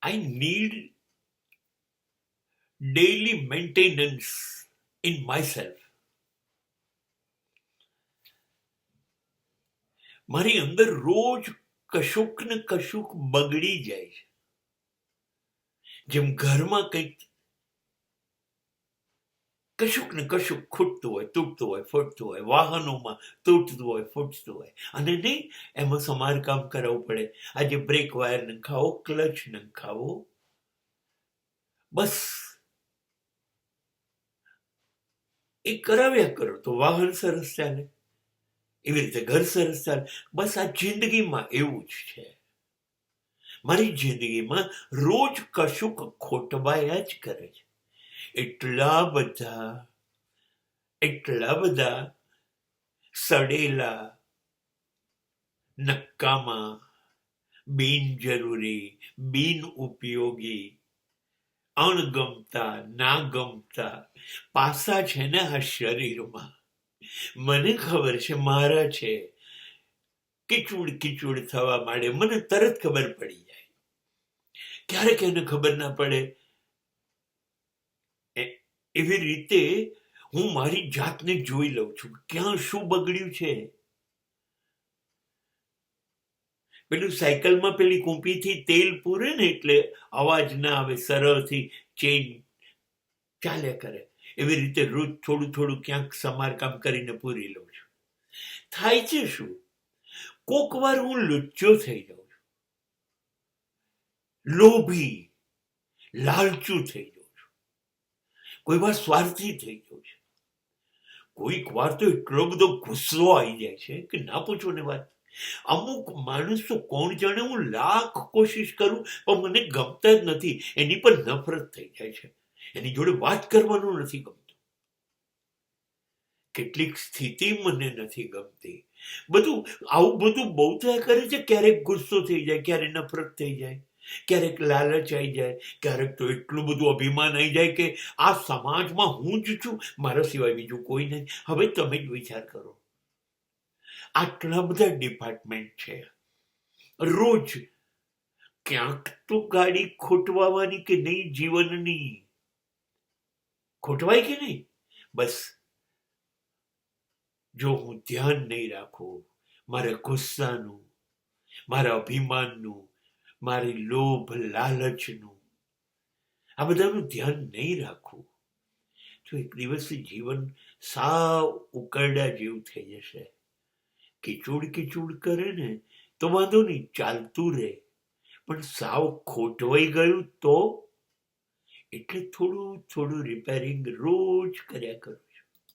I need daily maintenance in myself. મારી અંદર રોજ કશુંક ને કશુંક બગડી જાય છે. જેમ ઘરમાં કંઈક કશુંક ને કશુંક ખૂટતું હોય, તૂટતું હોય, ફૂટતું હોય, વાહનોમાં તૂટતું હોય, ફૂટતું હોય, અને નહીં એમાં સમારકામ કરાવવું પડે. આજે બ્રેક વાયર નખાવો, ક્લચ નખાવો, બસ એ કરાવ્યા કરો તો વાહન સરસ ચાલે, એવી રીતે ઘર સરસ ચાલે. બસ આ જિંદગીમાં એવું જ છે. મારી જિંદગીમાં રોજ કશુંક ખોટવાયા જ કરે છે. એટલા બધા સડેલા, નકામા, બિનજરૂરી, બિન ઉપયોગી, અણગમતા, ના ગમતા પાસા છે ને આ શરીરમાં. મને ખબર છે મારા છે. કિચુડ થવા માંડે, મને તરત ખબર પડી જાય. ક્યારેક એને ખબર ના પડે. એવી રીતે હું મારી જાતને જોઈ લઉં છું, ક્યાં શું બગડ્યું છે. પેલું સાયકલમાં પેલી કૂંપીથી તેલ પૂરે ને એટલે અવાજ ના આવે, સરળથી ચેન ચાલ્યા કરે. એવી રીતે રોજ થોડું થોડું ક્યાંક સમારકામ કરીને પૂરી લઉં છું. થાય છે શું, કોક વાર હું લુચ્ચો થઈ જાઉં છું, લોભી, લાલચુ થઈ જાઉં છું, કોઈ વાર સ્વાર્થી થઈ જાઉં છું, કોઈક વાર તો એટલો બધો ગુસ્સો આવી જાય છે કે ના પૂછો ને વાત. અમુક માણસો કોણ જાણે, હું લાખ કોશિશ કરું પણ મને ગમતા જ નથી. એની પર નફરત થઈ જાય છે, એની જોડે વાત કરવાનું નથી ગમતું. કેટલીક સ્થિતિ મને નથી ગમતી. આવું બધું બહુ થયા કરે છે. ક્યારેક ગુસ્સો થઈ જાય, ક્યારેક નફરત થઈ જાય, ક્યારેક લાલચ આવી જાય, ક્યારેક તો એટલું બધું અભિમાન આવી જાય કે આ સમાજમાં હું જ છું, મારા સિવાય બીજું કોઈ નહીં. હવે તમે જ વિચાર કરો, આટલા બધા ડિપાર્ટમેન્ટ છે, રોજ ક્યાંક તો ગાડી ખોટવાવાની કે નહીં, જીવનની ખોટવાય કે નહીં. બસ જો હું ધ્યાન નહીં રાખું મારા ગુસ્સાનું, મારા અભિમાનનું, મારી લોભ લાલચનું, આ બધાનું ધ્યાન નહીં રાખું, તો એક દિવસે જીવન સાવ ઉકરડા જેવું થઈ જશે. કિચુડ કરે ને તો વાંધો નહીં, ચાલતું રહે. પણ સાવ ખોટવાઈ ગયું તો, એટલે થોડું થોડું રિપેરિંગ રોજ કર્યા કરું.